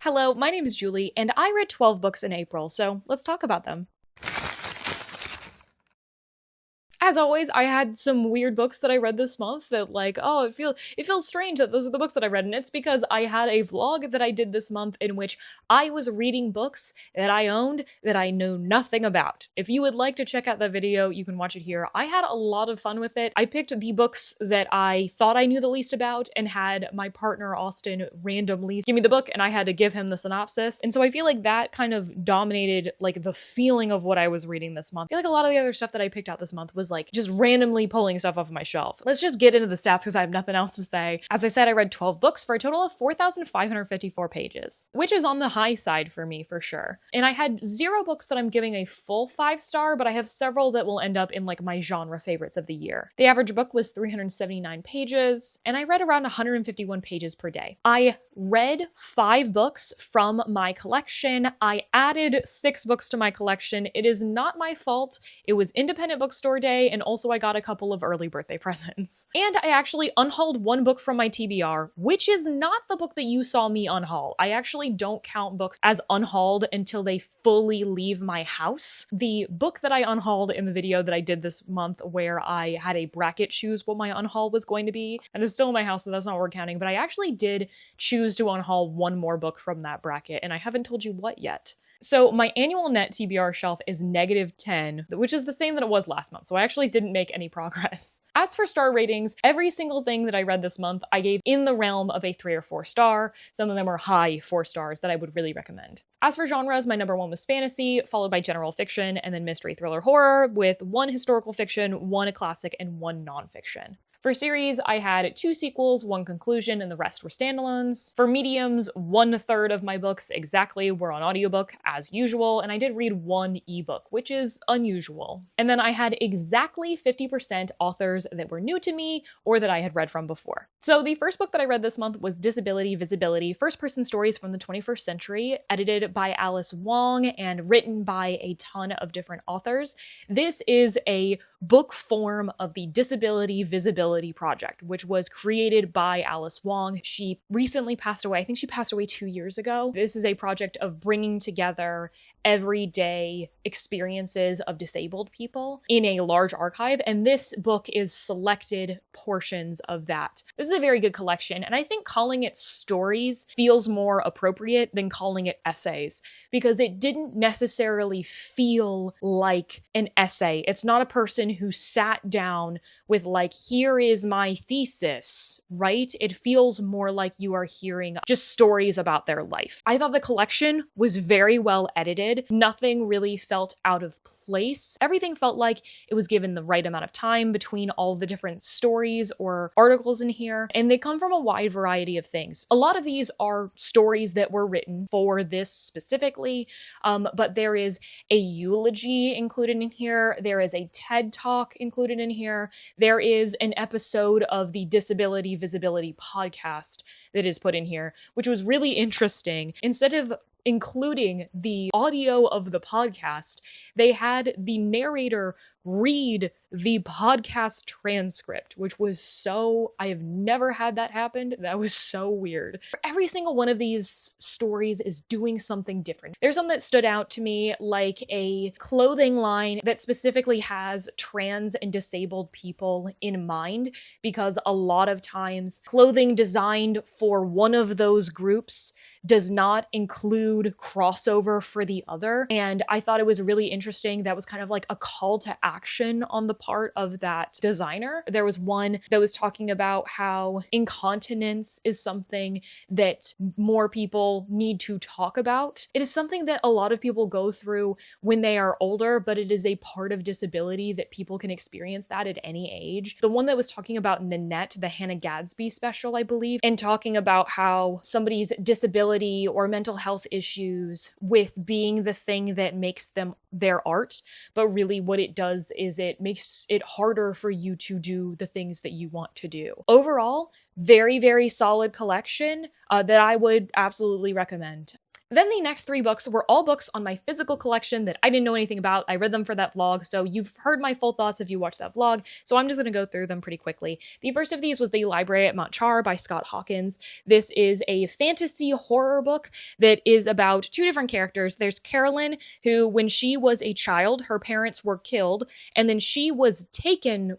Hello, my name is Julie, and I read 12 books in April, so let's talk about them. As always, I had some weird books that I read this month that it feels strange that those are the books that I read, and it's because I had a vlog that I did this month in which I was reading books that I owned that I know nothing about. If you would like to check out that video, you can watch it here. I had a lot of fun with it. I picked the books that I thought I knew the least about and had my partner Austin randomly give me the book and I had to give him the synopsis. And so I feel like that kind of dominated like the feeling of what I was reading this month. I feel like a lot of the other stuff that I picked out this month was like just randomly pulling stuff off of my shelf. Let's just get into the stats because I have nothing else to say. As I said, I read 12 books for a total of 4,554 pages, which is on the high side for me for sure. And I had 0 books that I'm giving a full 5-star, but I have several that will end up in like my genre favorites of the year. The average book was 379 pages, and I read around 151 pages per day. I read 5 books from my collection. I added 6 books to my collection. It is not my fault. It was independent bookstore day, and also I got a couple of early birthday presents. And I actually unhauled 1 book from my TBR, which is not the book that you saw me unhaul. I actually don't count books as unhauled until they fully leave my house. The book that I unhauled in the video that I did this month where I had a bracket choose what my unhaul was going to be, and it's still in my house, so that's not worth counting, but I actually did choose to unhaul 1 more book from that bracket, and I haven't told you what yet. So my annual net TBR shelf is -10, which is the same that it was last month, so I actually didn't make any progress. As for star ratings, every single thing that I read this month, I gave in the realm of a 3 or 4 star. Some of them are high 4 stars that I would really recommend. As for genres, my number 1 was fantasy, followed by general fiction, and then mystery, thriller, horror, with 1 historical fiction, 1 classic, and 1 nonfiction. For series, I had 2 sequels, 1 conclusion, and the rest were standalones. For mediums, 1/3 of my books exactly were on audiobook, as usual, and I did read 1 ebook, which is unusual. And then I had exactly 50% authors that were new to me or that I had read from before. So the first book that I read this month was Disability Visibility, First-Person Stories from the 21st Century, edited by Alice Wong and written by a ton of different authors. This is a book form of the Disability Visibility Project, which was created by Alice Wong. She recently passed away. I think she passed away 2 years ago. This is a project of bringing together everyday experiences of disabled people in a large archive, and this book is selected portions of that. This is a very good collection, and I think calling it stories feels more appropriate than calling it essays, because it didn't necessarily feel like an essay. It's not a person who sat down with like, here is my thesis, right? It feels more like you are hearing just stories about their life. I thought the collection was very well edited. Nothing really felt out of place. Everything felt like it was given the right amount of time between all the different stories or articles in here, and they come from a wide variety of things. A lot of these are stories that were written for this specifically, but there is a eulogy included in here. There is a TED Talk included in here. There is an episode of the Disability Visibility podcast that is put in here, which was really interesting. Instead of including the audio of the podcast, they had the narrator read the podcast transcript, which was I have never had that happen. That was so weird. Every single one of these stories is doing something different. There's some that stood out to me, like a clothing line that specifically has trans and disabled people in mind, because a lot of times clothing designed for one of those groups does not include crossover for the other. And I thought it was really interesting. That was kind of like a call to action on the part of that designer. There was one that was talking about how incontinence is something that more people need to talk about. It is something that a lot of people go through when they are older, but it is a part of disability that people can experience that at any age. The one that was talking about Nanette, the Hannah Gadsby special, I believe, and talking about how somebody's disability or mental health issues with being the thing that makes them their art, but really what it does is it makes it harder for you to do the things that you want to do. Overall, very, very solid collection that I would absolutely recommend. Then the next 3 books were all books on my physical collection that I didn't know anything about. I read them for that vlog, so you've heard my full thoughts if you watched that vlog, so I'm just going to go through them pretty quickly. The first of these was The Library at Mount Char by Scott Hawkins. This is a fantasy horror book that is about 2 different characters. There's Carolyn, who when she was a child, her parents were killed, and then she was taken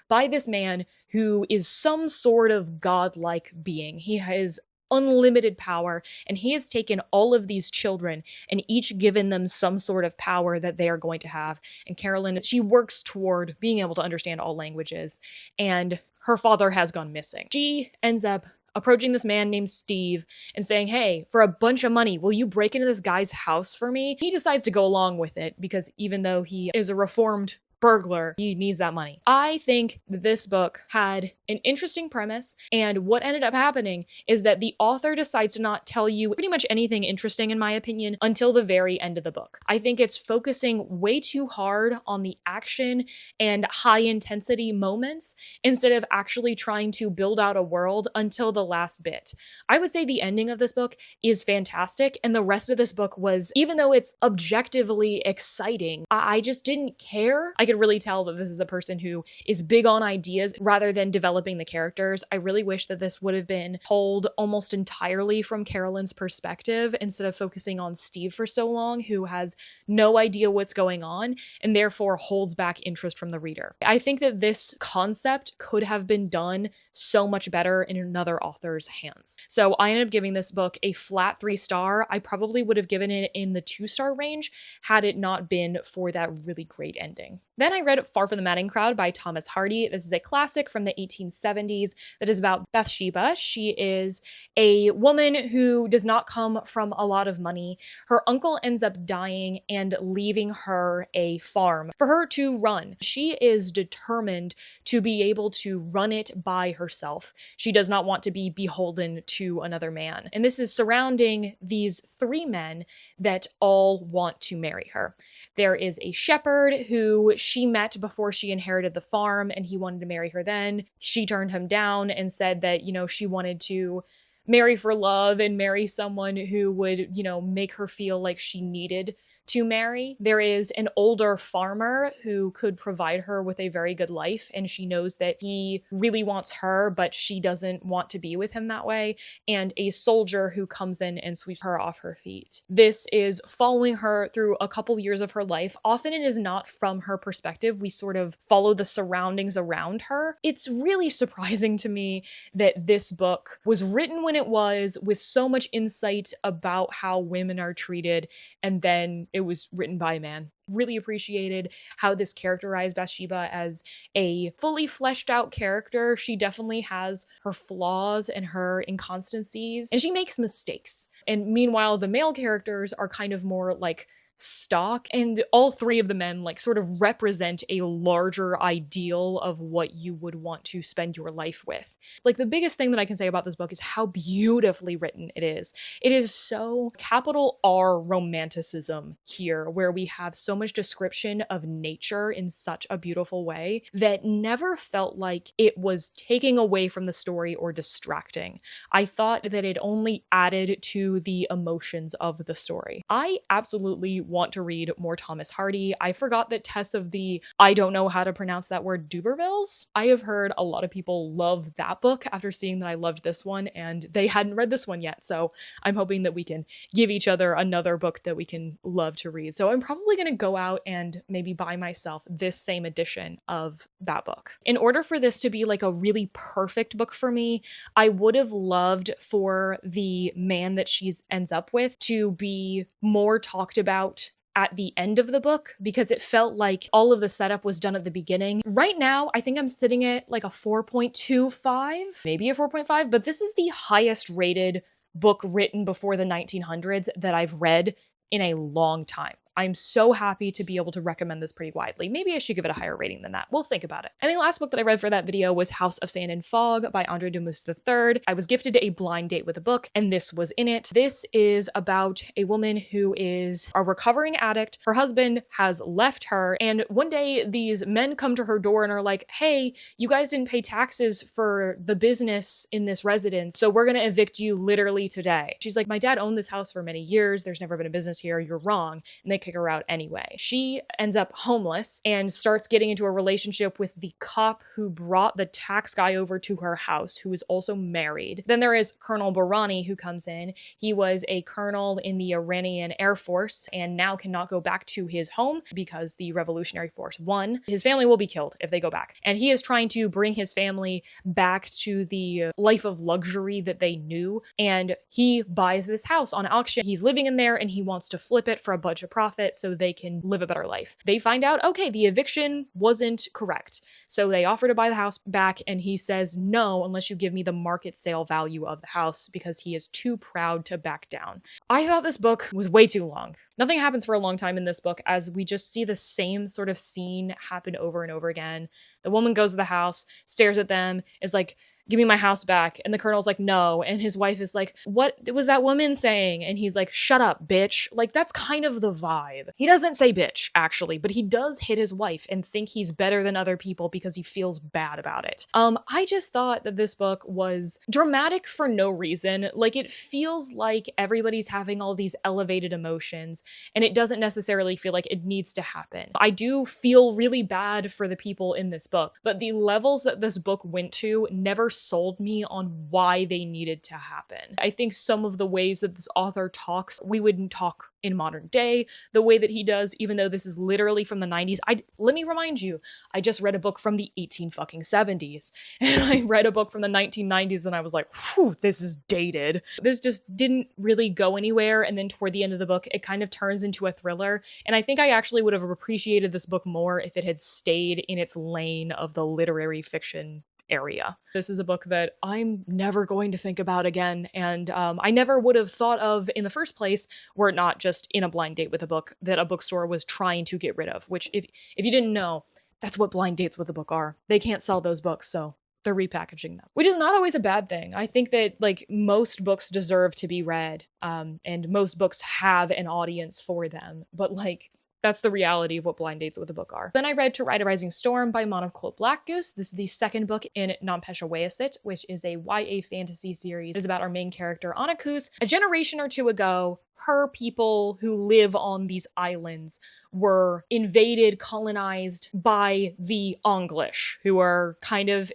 by this man who is some sort of godlike being. He has unlimited power, and he has taken all of these children and each given them some sort of power that they are going to have. And Carolyn, she works toward being able to understand all languages, and her father has gone missing. She ends up approaching this man named Steve and saying, hey, for a bunch of money, will you break into this guy's house for me? He decides to go along with it because even though he is a reformed burglar, he needs that money. I think this book had an interesting premise, and what ended up happening is that the author decides to not tell you pretty much anything interesting, in my opinion, until the very end of the book. I think it's focusing way too hard on the action and high intensity moments instead of actually trying to build out a world until the last bit. I would say the ending of this book is fantastic, and the rest of this book was, even though it's objectively exciting, I just didn't care. I could really tell that this is a person who is big on ideas rather than developing the characters. I really wish that this would have been told almost entirely from Carolyn's perspective instead of focusing on Steve for so long, who has no idea what's going on and therefore holds back interest from the reader. I think that this concept could have been done so much better in another author's hands. So I ended up giving this book a flat 3-star. I probably would have given it in the 2-star range had it not been for that really great ending. Then I read Far from the Madding Crowd by Thomas Hardy. This is a classic from the 1870s that is about Bathsheba. She is a woman who does not come from a lot of money. Her uncle ends up dying and leaving her a farm for her to run. She is determined to be able to run it by herself. She does not want to be beholden to another man. And this is surrounding these 3 men that all want to marry her. There is a shepherd who she met before she inherited the farm, and he wanted to marry her then. She turned him down and said that, she wanted to marry for love and marry someone who would, make her feel like she needed to marry. There is an older farmer who could provide her with a very good life, and she knows that he really wants her, but she doesn't want to be with him that way, and a soldier who comes in and sweeps her off her feet. This is following her through a couple years of her life. Often it is not from her perspective. We sort of follow the surroundings around her. It's really surprising to me that this book was written when it was, with so much insight about how women are treated, and then it was written by a man. Really appreciated how this characterized Bathsheba as a fully fleshed out character. She definitely has her flaws and her inconsistencies, and she makes mistakes. And meanwhile, the male characters are kind of more like stock, and all 3 of the men sort of represent a larger ideal of what you would want to spend your life with. The biggest thing that I can say about this book is how beautifully written it is. It is so capital R romanticism here, where we have so much description of nature in such a beautiful way that never felt like it was taking away from the story or distracting. I thought that it only added to the emotions of the story. I absolutely want to read more Thomas Hardy. I forgot that Tess of the, I don't know how to pronounce that word, Dubervilles. I have heard a lot of people love that book after seeing that I loved this one, and they hadn't read this one yet. So I'm hoping that we can give each other another book that we can love to read. So I'm probably going to go out and maybe buy myself this same edition of that book. In order for this to be a really perfect book for me, I would have loved for the man that she ends up with to be more talked about at the end of the book, because it felt like all of the setup was done at the beginning. Right now, I think I'm sitting at a 4.25, maybe a 4.5, but this is the highest rated book written before the 1900s that I've read in a long time. I'm so happy to be able to recommend this pretty widely. Maybe I should give it a higher rating than that. We'll think about it. And the last book that I read for that video was House of Sand and Fog by Andre Dumas III. I was gifted a blind date with a book, and this was in it. This is about a woman who is a recovering addict. Her husband has left her, and one day these men come to her door and are like, hey, you guys didn't pay taxes for the business in this residence, so we're gonna evict you literally today. She's like, my dad owned this house for many years. There's never been a business here. You're wrong. And they kick her out anyway. She ends up homeless and starts getting into a relationship with the cop who brought the tax guy over to her house, who is also married. Then there is Colonel Barani, who comes in. He was a colonel in the Iranian Air Force and now cannot go back to his home because the Revolutionary Force won. His family will be killed if they go back. And he is trying to bring his family back to the life of luxury that they knew. And he buys this house on auction. He's living in there and he wants to flip it for a bunch of profit so they can live a better life. They find out, okay, the eviction wasn't correct. So they offer to buy the house back and he says, no, unless you give me the market sale value of the house, because he is too proud to back down. I thought this book was way too long. Nothing happens for a long time in this book, as we just see the same sort of scene happen over and over again. The woman goes to the house, stares at them, is like, give me my house back. And the colonel's like, no. And his wife is like, what was that woman saying? And he's like, shut up, bitch. Like, that's kind of the vibe. He doesn't say bitch, actually, but he does hit his wife and think he's better than other people because he feels bad about it. I just thought that this book was dramatic for no reason. Like, it feels like everybody's having all these elevated emotions, and it doesn't necessarily feel like it needs to happen. I do feel really bad for the people in this book, but the levels that this book went to never sold me on why they needed to happen. I think some of the ways that this author talks, we wouldn't talk in modern day the way that he does, even though this is literally from the 90s. Let me remind you, I just read a book from the 1870s, and I read a book from the 1990s, and I was like, whew, this is dated. This just didn't really go anywhere, and then toward the end of the book, it kind of turns into a thriller, and I think I actually would have appreciated this book more if it had stayed in its lane of the literary fiction area. This is a book that I'm never going to think about again, and I never would have thought of in the first place were it not just in a blind date with a book that a bookstore was trying to get rid of, which if you didn't know, that's what blind dates with a book are. They can't sell those books, so they're repackaging them, which is not always a bad thing. I think that like most books deserve to be read, and most books have an audience for them, but like that's the reality of what blind dates with a book are. Then I read To Ride a Rising Storm by Monocled Blackgoose. This is the second book in Nonfiction Weasit, which is a YA fantasy series. It is about our main character, Anakus. A generation or two ago, her people who live on these islands were invaded, colonized by the English, who are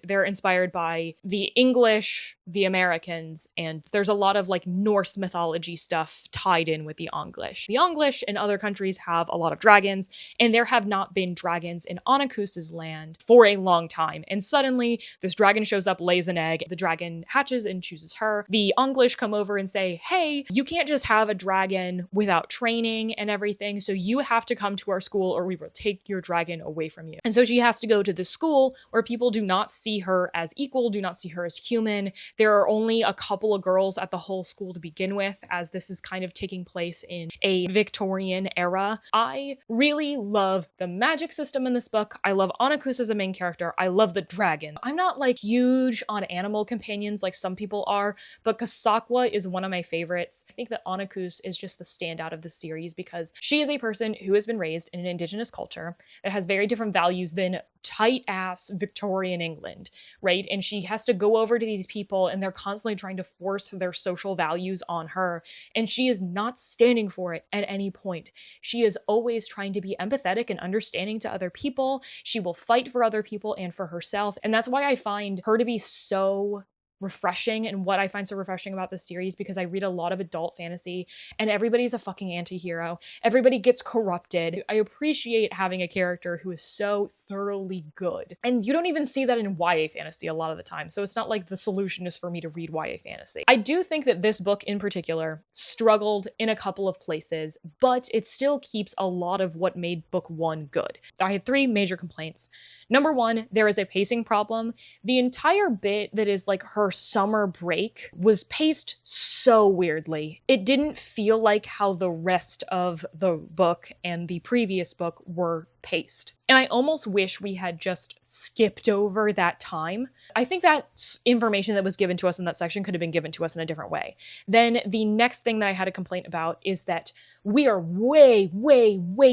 they're inspired by the English, the Americans, and there's a lot of like Norse mythology stuff tied in with the English. The English in other countries have a lot of dragons, and there have not been dragons in Anakus's land for a long time. And suddenly this dragon shows up, lays an egg, the dragon hatches and chooses her. The English come over and say, hey, you can't just have a dragon without training and everything, so you have to come to our school or we will take your dragon away from you. And so she has to go to this school where people do not see her as equal, do not see her as human. There are only a couple of girls at the whole school to begin with, as this is kind of taking place in a Victorian era. I really love the magic system in this book. I love Anakus as a main character. I love the dragon. I'm not like huge on animal companions like some people are, but Kasakwa is one of my favorites. I think that Anakus is just the standout of the series because she is a person who has been raised in an indigenous culture that has very different values than tight-ass Victorian England, right? And she has to go over to these people and they're constantly trying to force their social values on her, and she is not standing for it at any point. She is always trying to be empathetic and understanding to other people. She will fight for other people and for herself, and that's why I find her to be so refreshing, and what I find so refreshing about this series, because I read a lot of adult fantasy and everybody's a fucking anti-hero. Everybody gets corrupted. I appreciate having a character who is so thoroughly good. And you don't even see that in YA fantasy a lot of the time. So it's not like the solution is for me to read YA fantasy. I do think that this book in particular struggled in a couple of places, but it still keeps a lot of what made book one good. I had 3 major complaints. Number 1, there is a pacing problem. The entire bit that is like her for summer break was paced so weirdly. It didn't feel like how the rest of the book and the previous book were paced. And I almost wish we had just skipped over that time. I think that information that was given to us in that section could have been given to us in a different way. Then the next thing that I had a complaint about is that we are way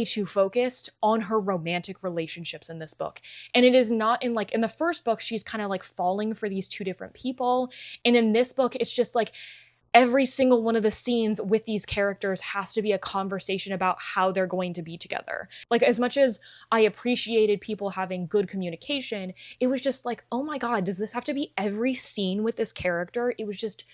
too focused on her romantic relationships in this book. And it is not in the first book, she's kind of like falling for these two different people. And in this book, it's just like, every single one of the scenes with these characters has to be a conversation about how they're going to be together. Like, as much as I appreciated people having good communication, it was just like, oh my God, does this have to be every scene with this character? It was just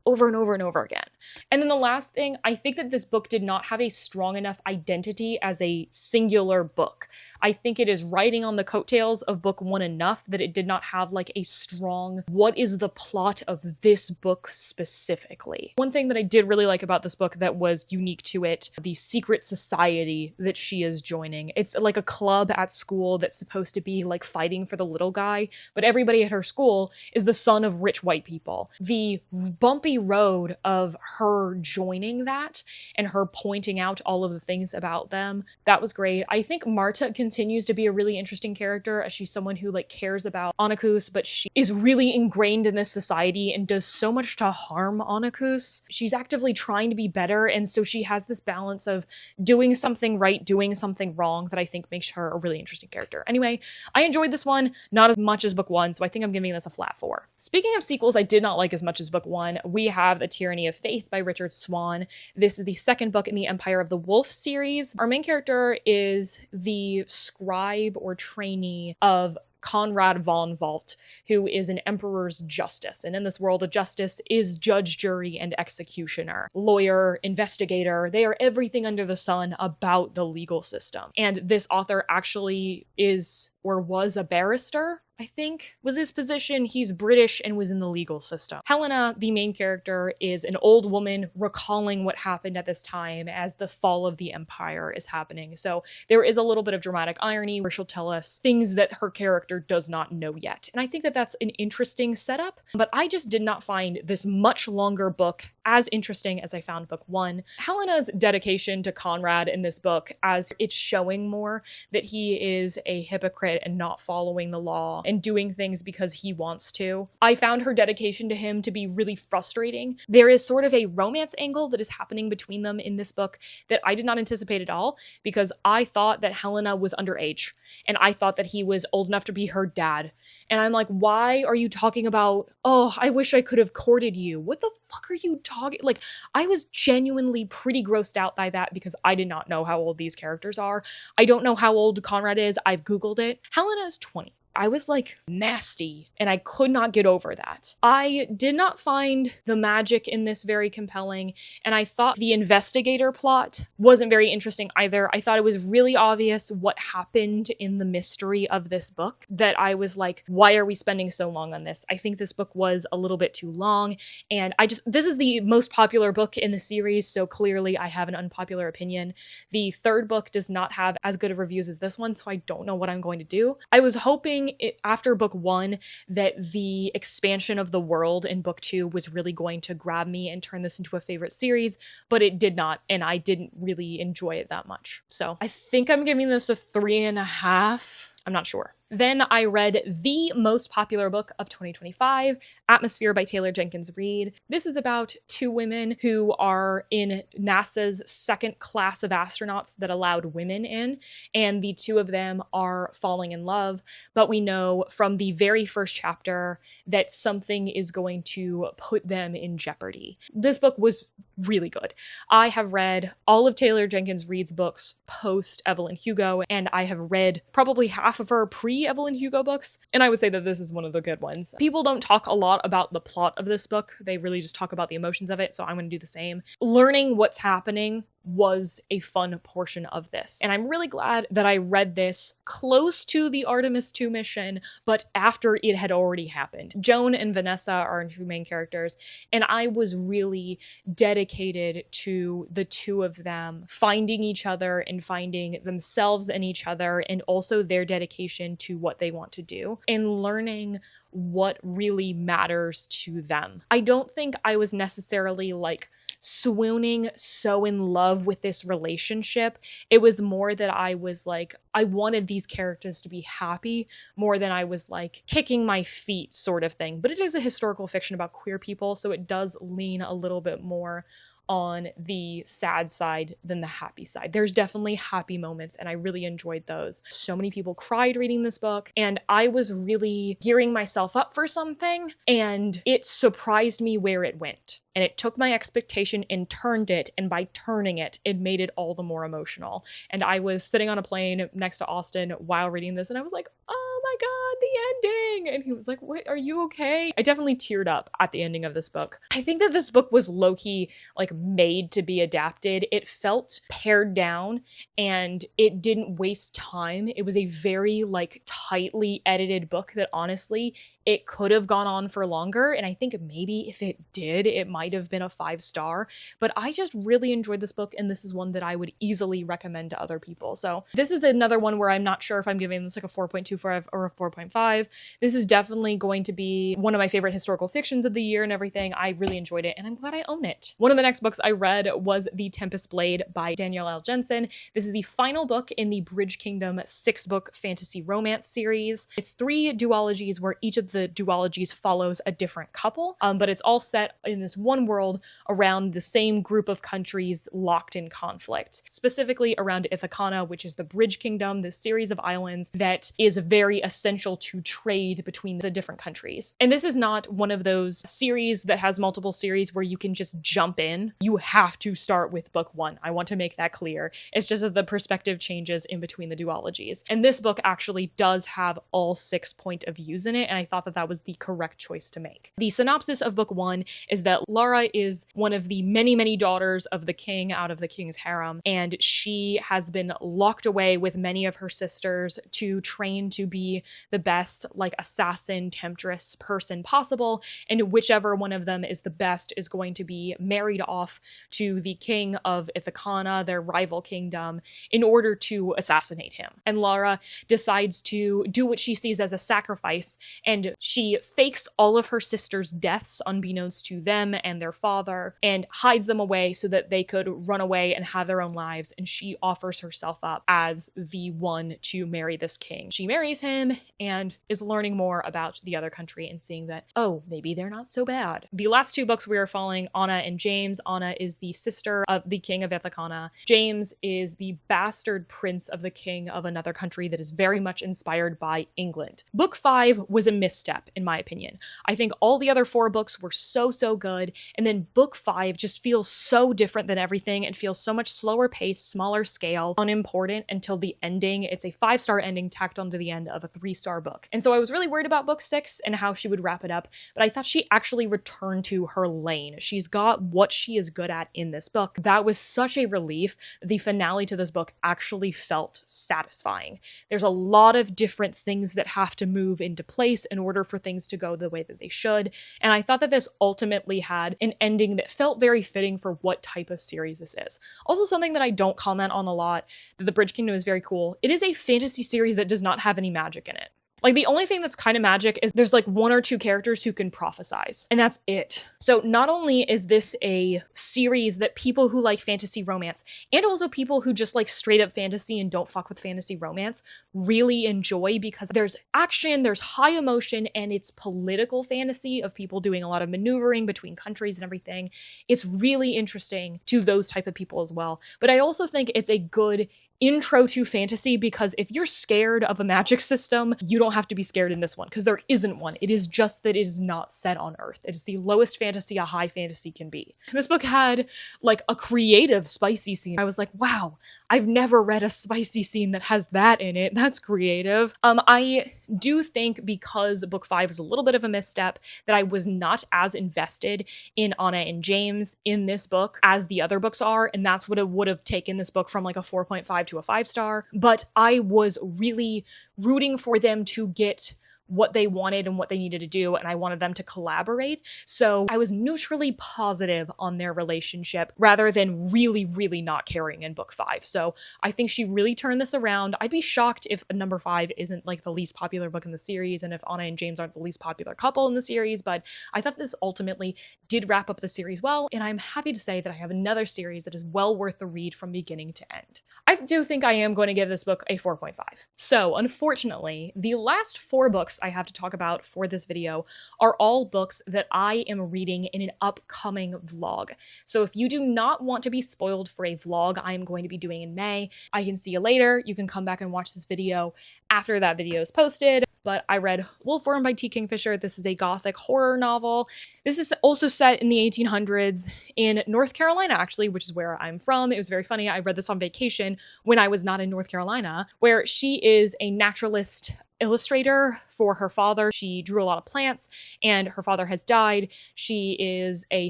over and over and over again. And then the last thing, I think that this book did not have a strong enough identity as a singular book. I think it is riding on the coattails of book one enough that it did not have like a strong, what is the plot of this book specifically? One thing that I did really like about this book that was unique to it, the secret society that she is joining. It's like a club at school that's supposed to be like fighting for the little guy, but everybody at her school is the son of rich white people. The bumpy road of her joining that and her pointing out all of the things about them, that was great. I think Marta continues to be a really interesting character, as she's someone who like cares about Anakus, but she is really ingrained in this society and does so much to harm Anakus. She's actively trying to be better, and so she has this balance of doing something right, doing something wrong, that I think makes her a really interesting character. Anyway, I enjoyed this one, not as much as book one, so I think I'm giving this a flat 4. Speaking of sequels I did not like as much as book one, we have The Tyranny of Faith by Richard Swan. This is the second book in the Empire of the Wolf series. Our main character is the scribe or trainee of Conrad von Walt, who is an emperor's justice. And in this world, a justice is judge, jury, and executioner. Lawyer, investigator, they are everything under the sun about the legal system. And this author actually is or was a barrister, I think, was his position. He's British and was in the legal system. Helena, the main character, is an old woman recalling what happened at this time as the fall of the empire is happening. So there is a little bit of dramatic irony where she'll tell us things that her character does not know yet. And I think that that's an interesting setup, but I just did not find this much longer book as interesting as I found book one. Helena's dedication to Conrad in this book, as it's showing more that he is a hypocrite and not following the law and doing things because he wants to. I found her dedication to him to be really frustrating. There is sort of a romance angle that is happening between them in this book that I did not anticipate at all, because I thought that Helena was underage and I thought that he was old enough to be her dad. And I'm like, why are you talking about, oh, I wish I could have courted you? What the fuck are you talking? Like, I was genuinely pretty grossed out by that because I did not know how old these characters are. I don't know how old Conrad is. I've Googled it. Helena is 20. I was like nasty and I could not get over that. I did not find the magic in this very compelling, and I thought the investigator plot wasn't very interesting either. I thought it was really obvious what happened in the mystery of this book, that I was like, why are we spending so long on this? I think this book was a little bit too long, and this is the most popular book in the series, so clearly I have an unpopular opinion. The third book does not have as good of reviews as this one, so I don't know what I'm going to do. I was hoping after book one that the expansion of the world in book two was really going to grab me and turn this into a favorite series, but it did not, and I didn't really enjoy it that much. So I think I'm giving this a 3.5. I'm not sure. Then I read the most popular book of 2025, Atmosphere by Taylor Jenkins Reid. This is about two women who are in NASA's second class of astronauts that allowed women in, and the two of them are falling in love, but we know from the very first chapter that something is going to put them in jeopardy. This book was really good. I have read all of Taylor Jenkins Reid's books post Evelyn Hugo, and I have read probably half of her pre-Evelyn Hugo books, and I would say that this is one of the good ones. People don't talk a lot about the plot of this book. They really just talk about the emotions of it, so I'm going to do the same. Learning what's happening was a fun portion of this. And I'm really glad that I read this close to the Artemis 2 mission, but after it had already happened. Joan and Vanessa are two main characters, and I was really dedicated to the two of them finding each other and finding themselves in each other, and also their dedication to what they want to do, and learning what really matters to them. I don't think I was necessarily like swooning so in love with this relationship. It was more that I was like, I wanted these characters to be happy more than I was like kicking my feet sort of thing. But it is a historical fiction about queer people, so it does lean a little bit more on the sad side than the happy side. There's definitely happy moments, and I really enjoyed those. So many people cried reading this book, and I was really gearing myself up for something, and it surprised me where it went. And it took my expectation and turned it, and by turning it, it made it all the more emotional. And I was sitting on a plane next to Austin while reading this, and I was like, oh my god, the ending! And he was like, wait, are you okay? I definitely teared up at the ending of this book. I think that this book was low-key like made to be adapted. It felt pared down, and it didn't waste time. It was a very like tightly edited book that honestly, it could have gone on for longer, and I think maybe if it did, it might have been a 5-star, but I just really enjoyed this book, and this is one that I would easily recommend to other people. So this is another one where I'm not sure if I'm giving this like a 4.25 or a 4.5. This is definitely going to be one of my favorite historical fictions of the year and everything. I really enjoyed it, and I'm glad I own it. One of the next books I read was The Tempest Blade by Danielle L. Jensen. This is the final book in the Bridge Kingdom 6-book fantasy romance series. It's 3 duologies where each of the duologies follows a different couple, but it's all set in this one world around the same group of countries locked in conflict, specifically around Ithacana, which is the Bridge Kingdom, this series of islands that is very essential to trade between the different countries. And this is not one of those series that has multiple series where you can just jump in. You have to start with book 1. I want to make that clear. It's just that the perspective changes in between the duologies. And this book actually does have all 6 point of views in it, and I thought that that was the correct choice to make. The synopsis of book 1 is that Lara is one of the many, many daughters of the king out of the king's harem, and she has been locked away with many of her sisters to train to be the best, like, assassin, temptress person possible, and whichever one of them is the best is going to be married off to the king of Ithacana, their rival kingdom, in order to assassinate him. And Lara decides to do what she sees as a sacrifice, and she fakes all of her sisters' deaths unbeknownst to them and their father, and hides them away so that they could run away and have their own lives, and she offers herself up as the one to marry this king. She marries him and is learning more about the other country and seeing that, oh, maybe they're not so bad. The last 2 books we are following Anna and James. Anna is the sister of the king of Ithacana. James is the bastard prince of the king of another country that is very much inspired by England. Book 5 was a misstep, in my opinion. I think all the other 4 books were so good, and then book 5 just feels so different than everything and feels so much slower pace, smaller scale, unimportant until the ending. It's a 5-star ending tacked onto the end of a 3-star book. And so I was really worried about book 6 and how she would wrap it up, but I thought she actually returned to her lane. She's got what she is good at in this book. That was such a relief. The finale to this book actually felt satisfying. There's a lot of different things that have to move into place in order for things to go the way that they should, and I thought that this ultimately had an ending that felt very fitting for what type of series this is. Also, something that I don't comment on a lot, that the Bridge Kingdom is very cool. It is a fantasy series that does not have any magic in it. Like, the only thing that's kind of magic is there's like 1 or 2 characters who can prophesize, and that's it. So not only is this a series that people who like fantasy romance, and also people who just like straight up fantasy and don't fuck with fantasy romance, really enjoy, because there's action, there's high emotion, and it's political fantasy of people doing a lot of maneuvering between countries and everything. It's really interesting to those type of people as well. But I also think it's a good intro to fantasy, because if you're scared of a magic system, you don't have to be scared in this one, because there isn't one. It is just that it is not set on Earth. It is the lowest fantasy a high fantasy can be. This book had like a creative spicy scene. I was like, wow, I've never read a spicy scene that has that in it. That's creative. I do think because book 5 is a little bit of a misstep that I was not as invested in Anna and James in this book as the other books are, and that's what it would have taken this book from like a 4.5 to a 5-star. But I was really rooting for them to get what they wanted and what they needed to do, and I wanted them to collaborate. So I was neutrally positive on their relationship rather than really, really not caring in book 5. So I think she really turned this around. I'd be shocked if number 5 isn't like the least popular book in the series, and if Anna and James aren't the least popular couple in the series, but I thought this ultimately did wrap up the series well, and I'm happy to say that I have another series that is well worth the read from beginning to end. I do think I am going to give this book a 4.5. So unfortunately, the last 4 books I have to talk about for this video are all books that I am reading in an upcoming vlog. So if you do not want to be spoiled for a vlog I am going to be doing in May, I can see you later. You can come back and watch this video after that video is posted. But I read Wolforn by T. Kingfisher. This is a gothic horror novel. This is also set in the 1800s in North Carolina, actually, which is where I'm from. It was very funny. I read this on vacation when I was not in North Carolina, where she is a naturalist illustrator for her father. She drew a lot of plants, and her father has died. She is a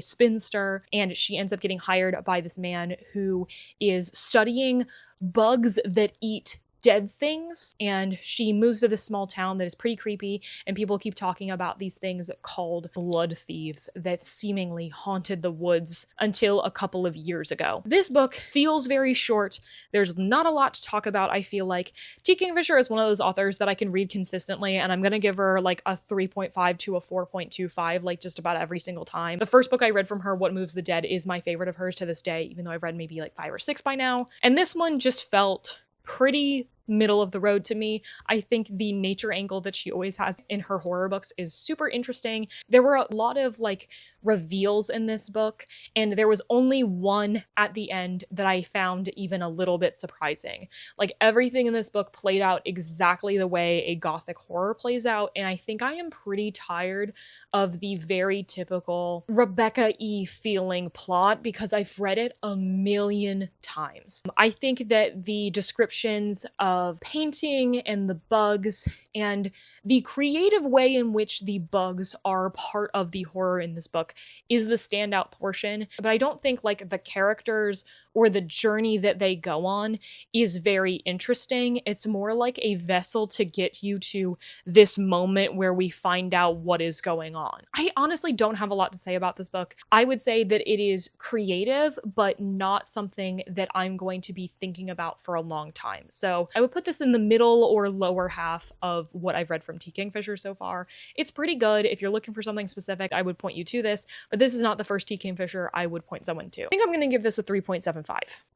spinster, and she ends up getting hired by this man who is studying bugs that eat dead things, and she moves to this small town that is pretty creepy, and people keep talking about these things called blood thieves that seemingly haunted the woods until a couple of years ago. This book feels very short. There's not a lot to talk about, I feel like. T. Kingfisher is one of those authors that I can read consistently, and I'm gonna give her like a 3.5 to a 4.25 like just about every single time. The first book I read from her, What Moves the Dead, is my favorite of hers to this day, even though I've read maybe like 5 or 6 by now. And this one just felt pretty middle of the road to me. I think the nature angle that she always has in her horror books is super interesting. There were a lot of like reveals in this book, and there was only one at the end that I found even a little bit surprising. Like everything in this book played out exactly the way a gothic horror plays out, and I think I am pretty tired of the very typical Rebecca E. feeling plot because I've read it a million times. I think that the descriptions of painting and the bugs and the creative way in which the bugs are part of the horror in this book is the standout portion, but I don't think like the characters or the journey that they go on is very interesting. It's more like a vessel to get you to this moment where we find out what is going on. I honestly don't have a lot to say about this book. I would say that it is creative, but not something that I'm going to be thinking about for a long time. So I would put this in the middle or lower half of what I've read from T. Kingfisher so far. It's pretty good. If you're looking for something specific, I would point you to this, but this is not the first T. Kingfisher I would point someone to. I think I'm going to give this a 3.75.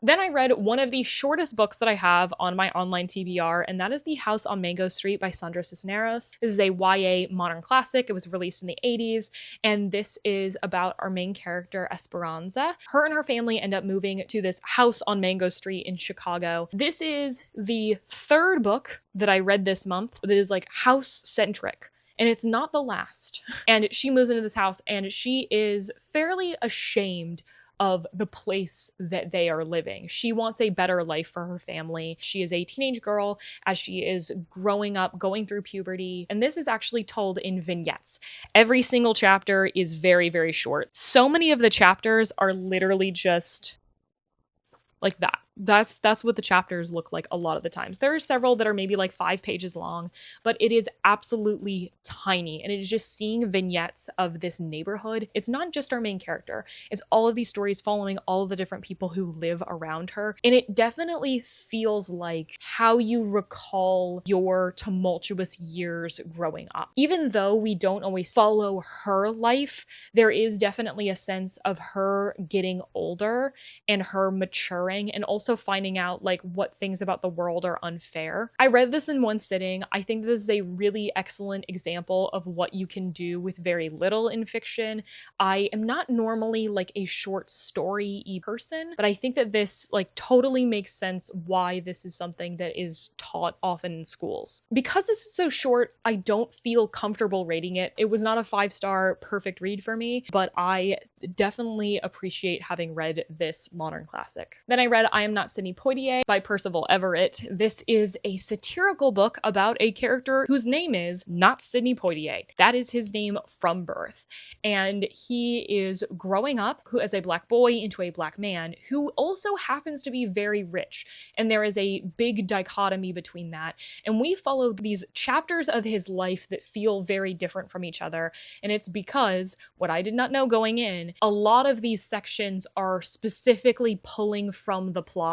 Then I read one of the shortest books that I have on my online TBR, and that is The House on Mango Street by Sandra Cisneros. This is a YA modern classic. It was released in the 80s, and this is about our main character, Esperanza. Her and her family end up moving to this house on Mango Street in Chicago. This is the third book that I read this month that is like house-centric. And it's not the last. And she moves into this house, and she is fairly ashamed of the place that they are living. She wants a better life for her family. She is a teenage girl as she is growing up, going through puberty. And this is actually told in vignettes. Every single chapter is very, very short. So many of the chapters are literally just like that. That's what the chapters look like a lot of the times. There are several that are maybe like 5 pages long, but it is absolutely tiny, and it is just seeing vignettes of this neighborhood. It's not just our main character. It's all of these stories following all of the different people who live around her, and it definitely feels like how you recall your tumultuous years growing up. Even though we don't always follow her life, there is definitely a sense of her getting older and her maturing, and also finding out like what things about the world are unfair. I read this in one sitting. I think this is a really excellent example of what you can do with very little in fiction. I am not normally like a short story-y person, but I think that this like totally makes sense why this is something that is taught often in schools. Because this is so short, I don't feel comfortable rating it. It was not a 5-star perfect read for me, but I definitely appreciate having read this modern classic. Then I read I Am Am Not Sidney Poitier by Percival Everett. This is a satirical book about a character whose name is not Sidney Poitier. That is his name from birth. And he is growing up as a black boy into a black man who also happens to be very rich. And there is a big dichotomy between that. And we follow these chapters of his life that feel very different from each other. And it's because, what I did not know going in, a lot of these sections are specifically pulling from the plot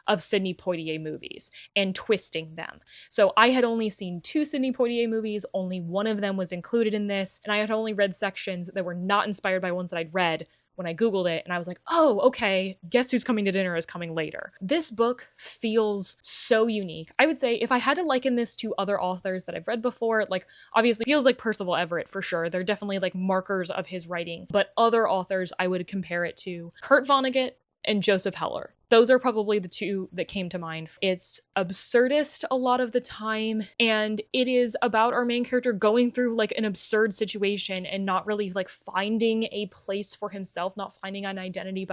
of Sidney Poitier movies and twisting them. So I had only seen 2 Sidney Poitier movies, only one of them was included in this, and I had only read sections that were not inspired by ones that I'd read when I Googled it, and I was like, oh, okay, Guess Who's Coming to Dinner is coming later. This book feels so unique. I would say if I had to liken this to other authors that I've read before, like obviously feels like Percival Everett for sure. They're definitely like markers of his writing, but other authors I would compare it to Kurt Vonnegut and Joseph Heller. Those are probably the 2 that came to mind. It's absurdist a lot of the time, and it is about our main character going through like an absurd situation and not really like finding a place for himself, not finding an identity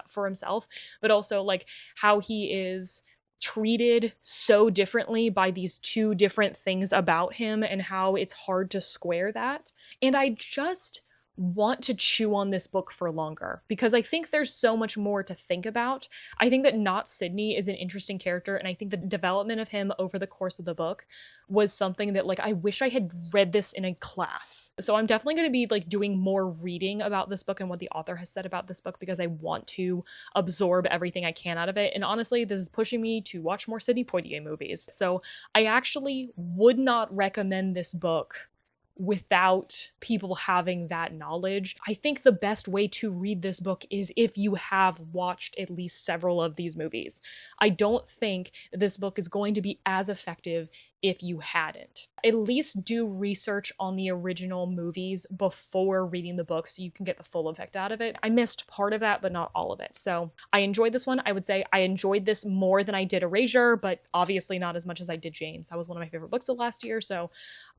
for himself, but also like how he is treated so differently by these 2 different things about him and how it's hard to square that. And I just want to chew on this book for longer because I think there's so much more to think about. I think that Not Sidney is an interesting character, and I think the development of him over the course of the book was something that like I wish I had read this in a class. So I'm definitely going to be like doing more reading about this book and what the author has said about this book because I want to absorb everything I can out of it. And honestly, this is pushing me to watch more Sidney Poitier movies. So I actually would not recommend this book without people having that knowledge. I think the best way to read this book is if you have watched at least several of these movies. I don't think this book is going to be as effective if you hadn't. At least do research on the original movies before reading the book so you can get the full effect out of it. I missed part of that, but not all of it. So I enjoyed this one. I would say I enjoyed this more than I did Erasure, but obviously not as much as I did Jane's. That was one of my favorite books of last year. So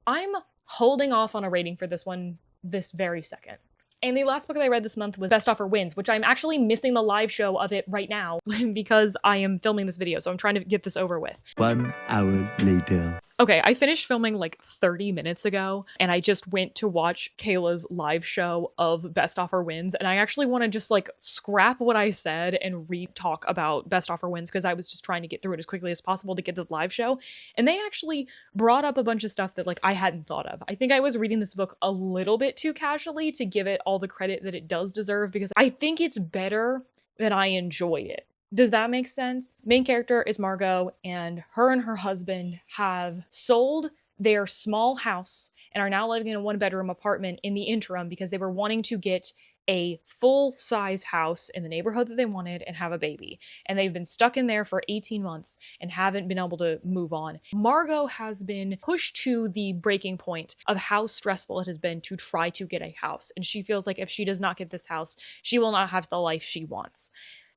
I'm holding off on a rating for this one this very second. And the last book that I read this month was Best Offer Wins, which I'm actually missing the live show of it right now because I am filming this video. So I'm trying to get this over with. 1 hour later. Okay, I finished filming like 30 minutes ago, and I just went to watch Kayla's live show of Best Offer Wins, and I actually want to just like scrap what I said and re-talk about Best Offer Wins because I was just trying to get through it as quickly as possible to get to the live show, and they actually brought up a bunch of stuff that like I hadn't thought of. I think I was reading this book a little bit too casually to give it all the credit that it does deserve because I think it's better than I enjoyed it. Does that make sense? Main character is Margot, and her husband have sold their small house and are now living in a 1-bedroom apartment in the interim because they were wanting to get a full-size house in the neighborhood that they wanted and have a baby. And they've been stuck in there for 18 months and haven't been able to move on. Margot has been pushed to the breaking point of how stressful it has been to try to get a house. And she feels like if she does not get this house, she will not have the life she wants.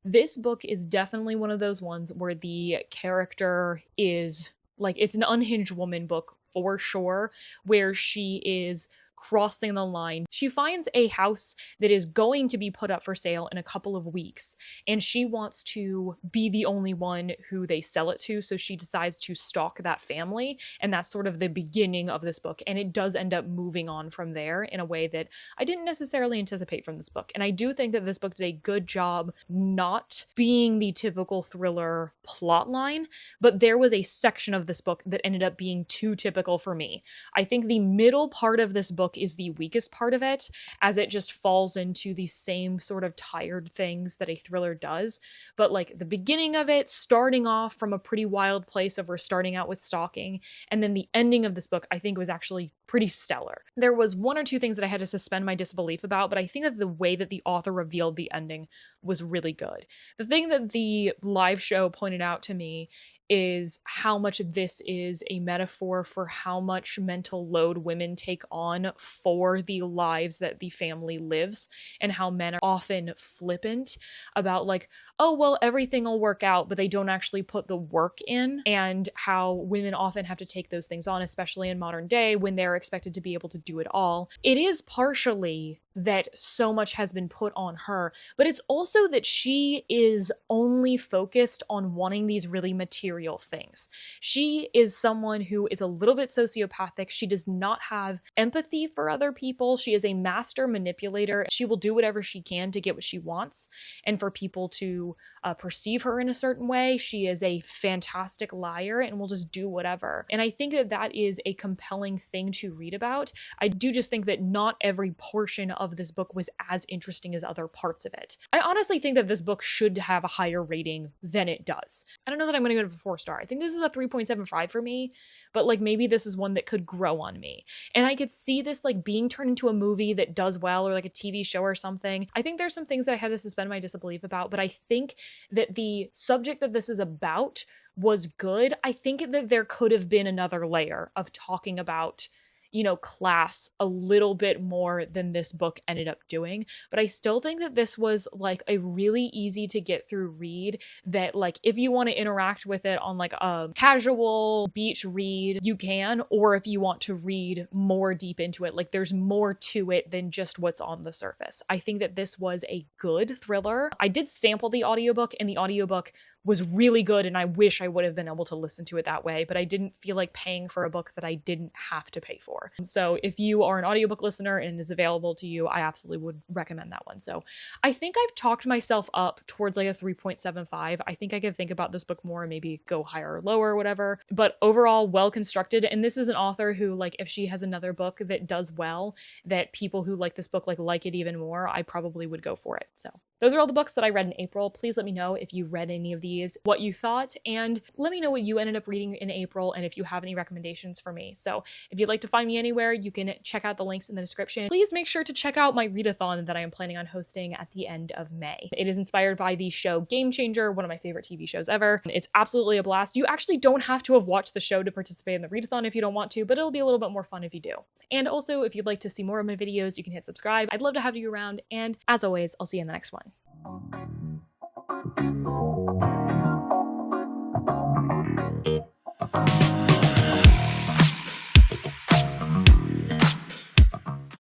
This book is definitely one of those ones where the character is like, it's an unhinged woman book for sure, where she is crossing the line. She finds a house that is going to be put up for sale in a couple of weeks, and she wants to be the only one who they sell it to, so she decides to stalk that family, and that's sort of the beginning of this book, and it does end up moving on from there in a way that I didn't necessarily anticipate from this book. And I do think that this book did a good job not being the typical thriller plotline, but there was a section of this book that ended up being too typical for me. I think the middle part of this book is the weakest part of it, as it just falls into the same sort of tired things that a thriller does. But like the beginning of it, starting off from a pretty wild place of we're starting out with stalking, and then the ending of this book I think was actually pretty stellar. There was 1 or 2 things that I had to suspend my disbelief about, but I think that the way that the author revealed the ending was really good. The thing that the live show pointed out to me is how much this is a metaphor for how much mental load women take on for the lives that the family lives, and how men are often flippant about like, oh, well, everything will work out, but they don't actually put the work in, and how women often have to take those things on, especially in modern day when they're expected to be able to do it all. It is partially that so much has been put on her, but it's also that she is only focused on wanting these really material things. She is someone who is a little bit sociopathic. She does not have empathy for other people. She is a master manipulator. She will do whatever she can to get what she wants and for people to perceive her in a certain way. She is a fantastic liar and will just do whatever. And I think that that is a compelling thing to read about. I do just think that not every portion of this book was as interesting as other parts of it. I honestly think that this book should have a higher rating than it does. I don't know that I'm going to go to a 4-star. I think this is a 3.75 for me, but like maybe this is one that could grow on me. And I could see this like being turned into a movie that does well, or like a TV show or something. I think there's some things that I had to suspend my disbelief about, but I think that the subject that this is about was good. I think that there could have been another layer of talking about, you know, class a little bit more than this book ended up doing. But I still think that this was like a really easy to get through read that like if you want to interact with it on like a casual beach read, you can, or if you want to read more deep into it, like there's more to it than just what's on the surface. I think that this was a good thriller. I did sample the audiobook, and the audiobook was really good, and I wish I would have been able to listen to it that way, but I didn't feel like paying for a book that I didn't have to pay for. So if you are an audiobook listener and is available to you, I absolutely would recommend that one. So I think I've talked myself up towards like a 3.75. I think I could think about this book more and maybe go higher or lower or whatever, but overall well constructed. And this is an author who, like, if she has another book that does well, that people who like this book like it even more, I probably would go for it. So those are all the books that I read in April. Please let me know if you read any of these, what you thought, and let me know what you ended up reading in April and if you have any recommendations for me. So if you'd like to find me anywhere, you can check out the links in the description. Please make sure to check out my readathon that I am planning on hosting at the end of May. It is inspired by the show Game Changer, one of my favorite TV shows ever. It's absolutely a blast. You actually don't have to have watched the show to participate in the readathon if you don't want to, but it'll be a little bit more fun if you do. And also, if you'd like to see more of my videos, you can hit subscribe. I'd love to have you around, and as always, I'll see you in the next one.